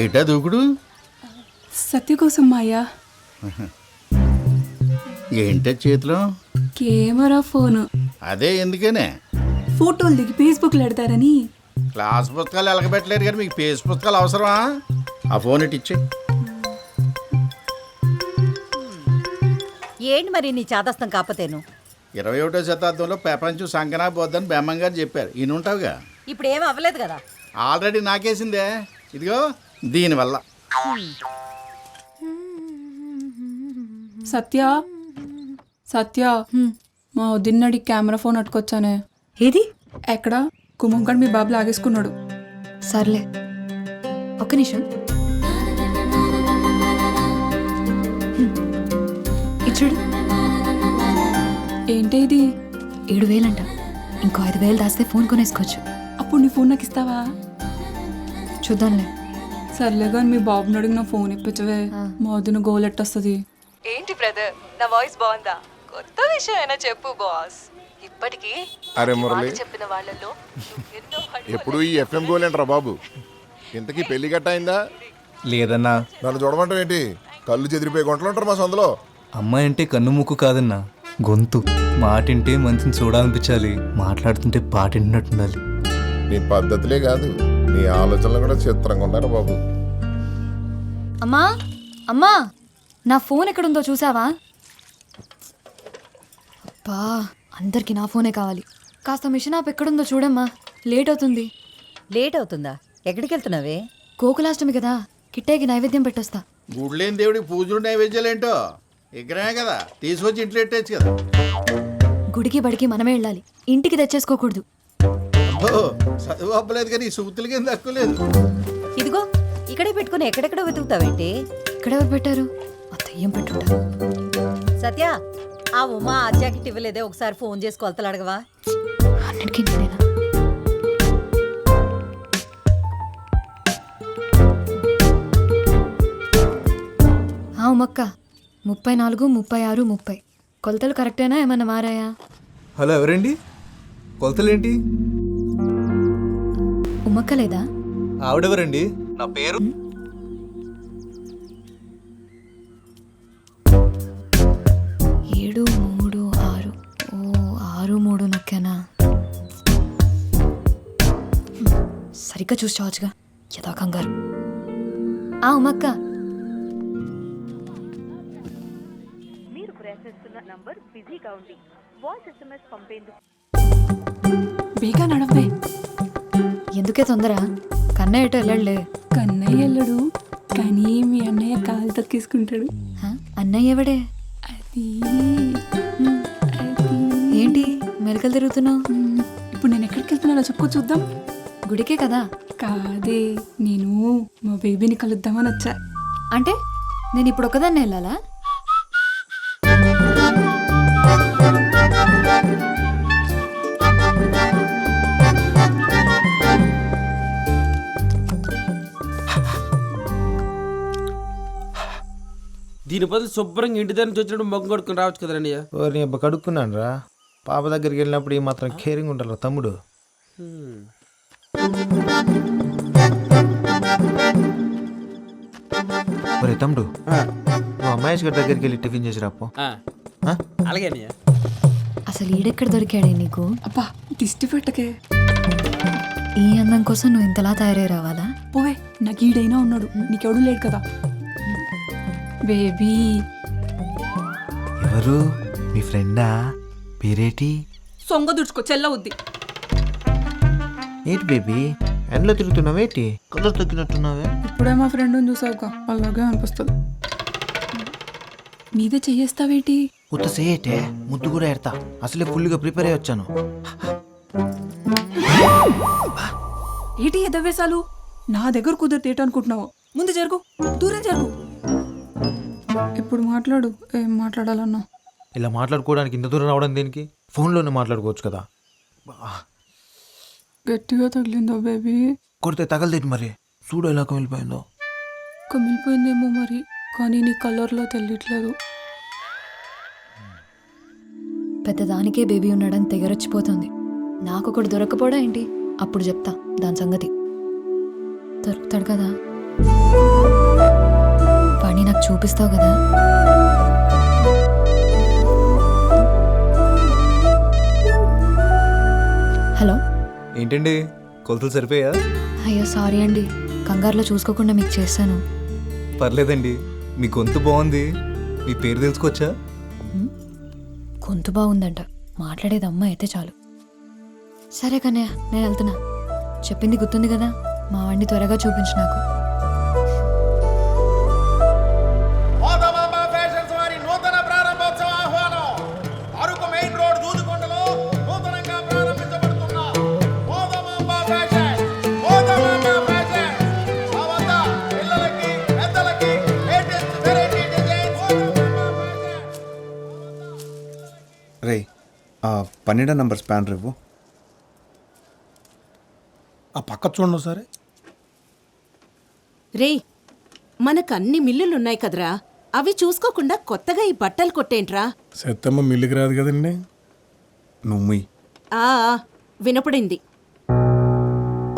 ఏటా దూకుడు? సత్య కోసం మాయా. ఏంటో చేతిలో? Camera phone. అదే ఎందుకనే? ఫోటోలు దిగి ఫేస్బుక్లో పెడతారని. క్లాస్ పుస్తకాలు ఎలగబెట్టలేరు కానీ మీకు పేజ్ పుస్తకాలు అవసరమా? ఆ ఫోన్ ఇటు ఇచ్చే. ఏంటి మరి నీ చాదస్తం కాకపోతేను? 21వ శతాబ్దంలో ప్రపంచం సంకనా పోద్దని బెమ్మం గారు చెప్పారు. ఈయన ఉంటావుగా. ఇప్పుడు ఏమీ అవ్వలేదు కదా. ఆల్రెడీ నాకేసిందే. ఇదిగో దీనివల్ల. సత్య సత్య మా వదిన్నడి కెమెరా ఫోన్ అట్టుకొచ్చానే. ఏది? ఎక్కడ? కుమంకడ్ మీ బాబు లాగేసుకున్నాడు. సర్లే ఒక్క నిమిషం. ఇచ్చుడు. ఏంటి ఇది? 7,000 అంట. ఇంకో 5,000 దాస్తే ఫోన్ కొనేసుకోవచ్చు. అప్పుడు నీ ఫోన్ నాకు ఇస్తావా? చూద్దాంలే. సర్లే కానీ మీ బాబుని అడిగి నా ఫోన్ ఇప్పించవే. మా వదిన గోల్ ఎట్టొస్తుంది. ఏంటి బ్రదర్, నా వాయిస్ బాగుందా? కొత్త విషయం అయినా చెప్పు బాస్. ఇప్పటికీ అరే మురళి, చెప్పిన వాళ్ళలో ఎన్నో ఎప్పుడు ఈ ఎఫ్ఎం గోలేంట్రా బాబు? ఇంతకీ పెళ్లి గట్ట అయిందా? లేదన్నా. నన్ను చూడమంటావు ఏంటి? కళ్ళు చెదిరిపోయి గుంటలు ఉంటారు మా సందులో. అమ్మాయి అంటే కన్ను ముక్కు కాదన్నా, గొంతు. మాటింటే మంచిని చూడాలనిపించాలి, మాట్లాడుతుంటే పాటింటున్నట్టుండాలి. నీ పద్ధతులే కాదు, నీ ఆలోచనలు కూడా చిత్రంగా ఉన్నారు బాబు. అమ్మా అమ్మా, నా ఫోన్ ఎక్కడుందో చూసావా? అబ్బా, అందరికి నా ఫోనే కావాలి. కాస్త మిషన్ ఆప్ ఎక్కడుందో చూడమ్మా, లేట్ అవుతుంది. లేట్ అవుతుందా? ఎక్కడికి వెళ్తున్నావే? గోకులాష్టమి కదా, కిట్టేకి నైవేద్యం పెట్టొస్తా. గుడ్లేని దేవుడికి పూజలు నైవేద్యాలేంటో ఇక్కడే కదా, తీసుకొచ్చి ఇంట్లో పెట్టేచ్చు కదా. గుడికి బడికి మనమే వెళ్ళాలి, ఇంటికి తెచ్చేసుకోకూడదు. అబ్బో, చదువు అవ్వలేదు కానీ ఈ సూతులకి ఏం తక్కువ లేదు. ఇదిగో ఇక్కడే పెట్టుకుని ఎక్కడెక్కడో వెతుకుతావేంటి? ఇక్కడెవరు పెట్టారు? అత్తయ్యం పెట్టుంటా. సత్య, ఆ ఉమా ఆ జాకెట్ ఇవ్వలేదే, ఒకసారి ఫోన్ చేసి కొలతలు అడగవా? అన్నిటికీ నేనేనా? ఉమక్క, 34, 36, 30 కొలతలు కరెక్టేనా? ఏమన్నా మారాయా? హలో, ఎవరండి? కొలతలేంటి? ఉమక్క లేదా? ఆవిడెవరండి? నా పేరు 7, 3, 6. ఓ 6, 3 నొక్కానా? సరిగ్గా చూసి చావచ్చుగా, యథా కంగారు. ఉమక్క, బేగా నడవే. ఎందుకే తొందర? కన్నయ్య ఎటో వెళ్ళలే. కన్నయ్య వెళ్ళడు, కానీ మీ అన్నయ్య కాలు తొక్కేసుకుంటాడు. అన్నయ్య ఎవడే? అది ఏంటి మెలకలు తిరుగుతున్నావు? ఇప్పుడు నేను ఎక్కడికి వెళ్తున్నానో చెప్పుకో చూద్దాం. గుడికే కదా? కాదే, నేను మా బేబీని కలుద్దామని వచ్చా. అంటే నేను ఇప్పుడు ఒకదాన్ని వెళ్ళాలా? దీని బదులు శుభ్రంగా ఇంటి దగ్గర నుంచి వచ్చినప్పుడు మొగ్గు కొడుకుని రావచ్చు కదండి. నీ అబ్బా కడుక్కున్నాను రా. పాప దగ్గరికి వెళ్ళినప్పుడు ఈ మాత్రం కేరింగ్ ఉంటారు తమ్ముడు. ఒరే తమ్ముడు, మహేష్ గారి దగ్గరికి వెళ్ళి టిఫిన్ చేసి రాపో. అలాగే. అసలు ఈడెక్కడ దొరికాడే నీకు? అబ్బా దిష్టి పెట్టకే. ఈ అందం కోసం నువ్వు ఇంతలా తయారై రావాలా? పోవే, నాకు ఈడైనా ఉన్నాడు, నీకెవడూ లేడు కదా. బేబీ. ఎవరు? మీ ఫ్రెండా? పేరేటి? సొంగ దుడుచుకో, చెల్లవుద్ది. ఏంటి బేబీ ఎండలో తిరుగుతున్నావేటి? కలర్ తగ్గినట్టున్నావే. ఇప్పుడే మా ఫ్రెండ్ని చూసావుగా, అలాగే అనిపిస్తుంది. మీదే చెయ్యేస్తావేటి? ఉత్త సేయటే, ముద్దు కూడా ఎడతా. అసలే ఫుల్గా ప్రిపేర్ అయ్యి వచ్చాను. ఏటి ఎదవేశాలు? నా దగ్గర కుదిరితే అనుకుంటున్నావు? ముందు జరుగు, దూరం జరుగు. ఇప్పుడు మాట్లాడు, ఏం మాట్లాడాలన్నా. ఇలా మాట్లాడుకోవడానికి ఇంత దూరం రావడం దేనికి? ఫోన్లోనే మాట్లాడుకోవచ్చు కదా. గట్టిగా తగిలిందో బేబీ? కొడితే తగలదేటి మరి. చూడు ఎలా కమిలిపోయిందో. కమిలిపోయిందేమో మరి, కానీ నీ కలర్లో తెలియట్లేదు. పెద్దదానికే బేబీ ఉన్నాడని తెగరొచ్చిపోతుంది. నాకొకడు దొరకపోవడా ఏంటి? అప్పుడు చెప్తా దాని సంగతి. దొరుకుతాడు కదా. చూపిస్తావు కదా? హలో. ఏంటండి కొలతలు సరిపోయా? అయ్యో సారీ అండి, కంగారులో చూసుకోకుండా మీకు చేశాను. పర్లేదండి, మీ గొంతు బాగుంది. మీ పేరు తెలుసుకోవచ్చా? గొంతు బాగుందంట, మాట్లాడేది అమ్మ అయితే చాలు. సరే కన్నయ్య, నేను వెళ్తున్నా. చెప్పింది గుర్తుంది కదా, మా వాడిని త్వరగా చూపించు నాకు. నూతన ప్రారంభోత్సవ ఆహ్వానం. అరకు మెయిన్ రోడ్ దూదుకొండలో నూతనంగా ప్రారంభించబడుతున్న మోదమాంబ ఫ్యాషన్. మోదమాంబ ఫ్యాషన్ మా వద్ద పిల్లలకి పెద్దలకి లేటెస్ట్ వెరైటీ డిజైన్. రే 12 నంబర్ స్పానర్ ఇవ్వు. ఆ పక్క చూడండి సరే. రేయ్, మనకు అన్ని మిల్లులున్నాయి కదరా, అవి చూసుకోకుండా కొత్తగా ఈ బట్టలు కొట్టేంట్రా? సెత్తమ్మ మిల్లికి రాదు కదండి. నువ్వు ఆ వినపడింది.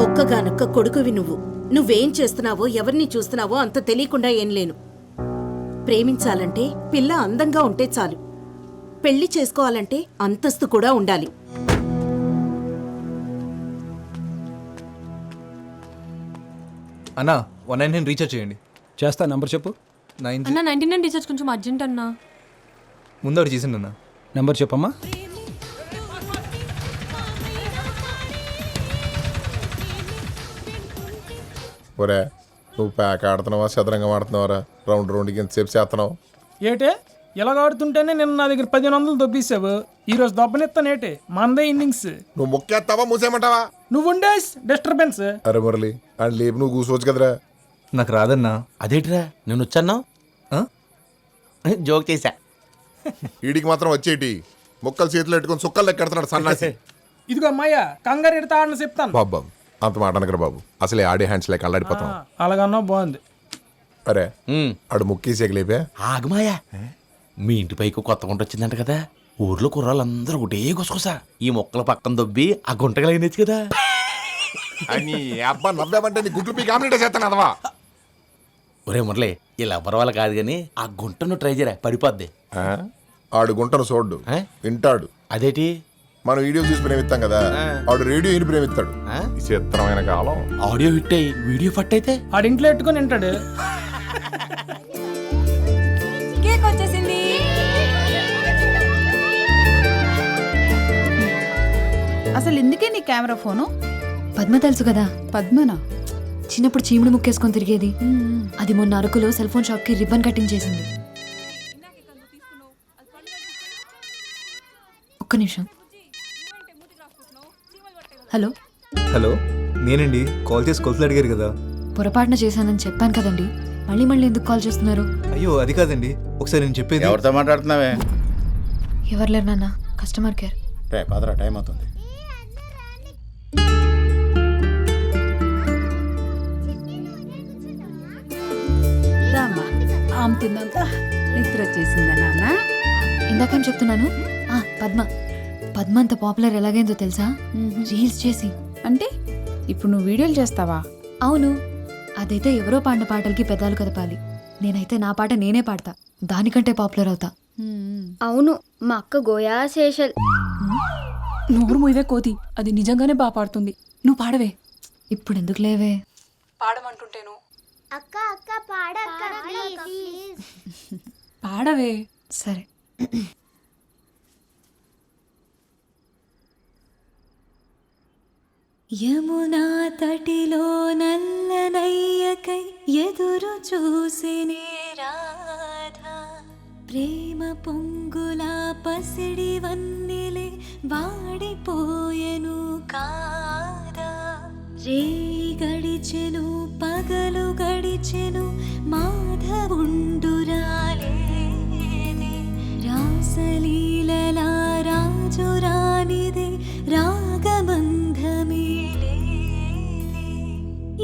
ఒక్కగానొక్క కొడుకువి నువ్వు. నువ్వేం చేస్తున్నావో ఎవరిని చూస్తున్నావో అంత తెలియకుండా ఏం లేను. ప్రేమించాలంటే పిల్ల అందంగా ఉంటే చాలు, పెళ్లి చేసుకోవాలంటే అంతస్తు కూడా ఉండాలి. అన్నా 199 రీఛార్జ్ చేయండి. చేస్తా, నంబర్ చెప్పు. 9 అన్న 99 రీఛార్జ్ కొంచెం అర్జెంట్ అన్నా. ముందు ఒకటి చేసిండు అన్న. నెంబర్ చెప్పమ్మా. ఒరే నువ్వు ప్యాక్ ఆడుతున్నావా చదరంగం ఆడుతున్నావరా? రౌండ్కి ఎంతసేపు చేస్తున్నావు? ఏటే ఇలాగ ఆడుతుంటేనే నిన్న నా దగ్గర 1500 దొబ్బేసావు. ఈ రోజు దొబ్బనెత్తానేటే, మందే ఇన్నింగ్స్. నువ్వు మొక్కేస్తావా మూసేయమంటావా? నువ్వు ఉండేస్ డిస్టర్బెన్స్. అరే మురళి అని లేపు నువ్వు కూర్చోవచ్చు కదరా. నాకు రాదన్నా. అదేంటిరా నేను వచ్చాను, ఆ? జోక్ చేశా. వీడికి మాత్రం వచ్చేటి మొక్కలు చేతులు పెట్టుకొని సుక్కలు ఎక్కడుతున్నాడు సన్నాసి. ఇదిగో అమ్మాయ్య, కంగారు ఎడతా ఆడని చెప్తాను. బాబు అంత మాట అనకరా బాబు, అసలే ఆడే హ్యాండ్స్ లేక అల్లాడిపోతాం. అలాగన్నా బాగుంది. అరే ఆడు ముక్కేసేకి లేపే. ఆగమాయా, మీ ఇంటి పైకి కొత్త గుంట వచ్చిందంట కదా, ఊర్లో కుర్రాళ్ళందరూ ఒకటే గుసగుసా ఈ మొక్కల పక్కన దొబ్బి ఆ గుంటగా అయినచ్చు కదా. అని అబ్బా నవ్వామంటే నీ గుడ్లు పీ కాంప్లీట్ చేస్తాను అదవా. ఒరే మురళి, ఇలా పర్వాల కాదు కానీ ఆ గుంటను ట్రై చేయరా, పడిపోద్ది. ఆడు గుంటను చూడ్డు, వింటాడు. అదేటి? మనం వీడియో చూసి ప్రేమిస్తాం కదా, ఆడు రేడియో విని ప్రేమిస్తాడు. ఈ చిత్రమైన కాలం. ఆడియో హిట్ అయ్యి వీడియో ఫట్ అయితే ఆడింట్లో ఎట్టుకొని వింటాడు. కేక్ వచ్చేసింది. అసలు ఎందుకే నీ కెమెరా ఫోను? పద్మ తెలుసు కదా, పద్మనా? చిన్నప్పుడు చీముడు ముక్కేసుకొని తిరిగేది. అది మొన్న అరకులో సెల్ ఫోన్ షాప్ కి రిబ్బన్ కటింగ్ చేసింది. ఒక్క నిమిషం. హలో. హలో, నేనండి. కాల్ చేసి కొలతలు అడిగారు కదా. పొరపాటున చేశానని చెప్పాను కదండి, మళ్ళీ మళ్ళీ ఎందుకు కాల్ చేస్తున్నారు? అయ్యో అది కాదండి, ఒకసారి నేను చెప్పేది. ఎవరితో మాట్లాడుతున్నావే? ఎవరు లేరు నాన్న, కస్టమర్ కేర్. రే పదరా, టైం అవుతుంది. ఆమె తిన్నంత నిద్ర వచ్చేసిందా నాన్న? ఇందాకని చెప్తున్నాను. పద్మ పద్మ అంత పాపులర్ ఎలాగైందో తెలుసా? రీల్స్ చేసి. అంటే ఇప్పుడు నువ్వు వీడియోలు చేస్తావా? అవును, అదైతే ఎవరో పాడిన పాటలకి పెదాలు కదపాలి. నేనైతే నా పాట నేనే పాడతా, దానికంటే పాపులర్ అవుతా. అవును, మా అక్క గోయా శేషల్. నోరు మూయవే కోతి, అది నిజంగానే బాగా పాడుతుంది. నువ్వు పాడవే. ఇప్పుడు ఎందుకు లేవే? పాడమంటుంటేను. అక్క అక్క పాడక్క ప్లీజ్. పాడవే. సరే. యమునా తటిలో నల్లనయ్యకై ఎదురు చూసినే రాధా, ప్రేమ పొంగులా పసిడి వన్నెలే వాడిపోయెను కాదా. రే గడిచెను పగలు గడిచెను మాధవుండురాలేదే, రాసలీలలా రాజు రానిదే రాగబంధమే లేదే.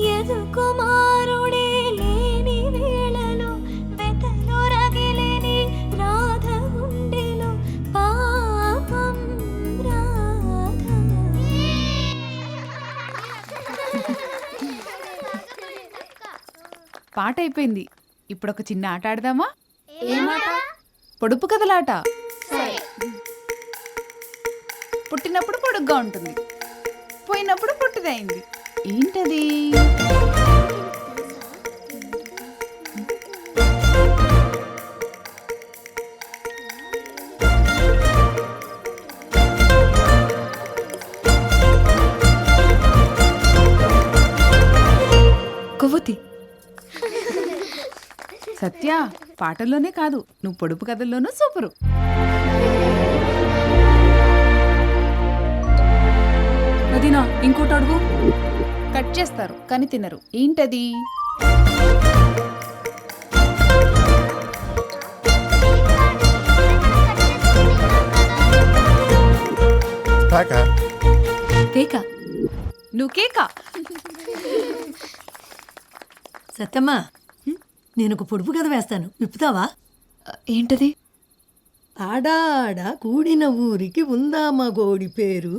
యదు కుమారుడే లేని వేళలో వెతలు రగిలేని రాధ గుండెలో పాపం రాధ. పాట అయిపోయింది, ఇప్పుడు ఒక చిన్న ఆట ఆడదామా? పొడుపు కథలాట. పుట్టినప్పుడు పొడుగ్గా ఉంటుంది, పోయినప్పుడు పొట్టిదైంది. ఏంటది? కొవ్వొత్తి. సత్య, పాటల్లోనే కాదు, నువ్వు పొడుపు కథల్లోనూ సూపరు. వదినా, ఇంకోటి అడుగు. కట్ చేస్తారు కానీ తినరు. ఏంటది? కేక. నువ్వు కేకా? సత్యమ్మా, నేను ఒక పొడుపు కథ వేస్తాను, విప్పుతావా? ఏంటది? ఆడాడ కూడిన ఊరికి ఉందామా గోడి పేరు,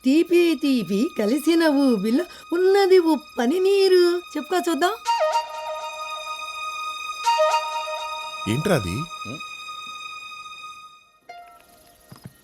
తీపి తీపి కలిసిన ఊబిలో ఉన్నది ఉప్పని నీరు. చెప్పుకో చూద్దాం. ఏంట్రా అది?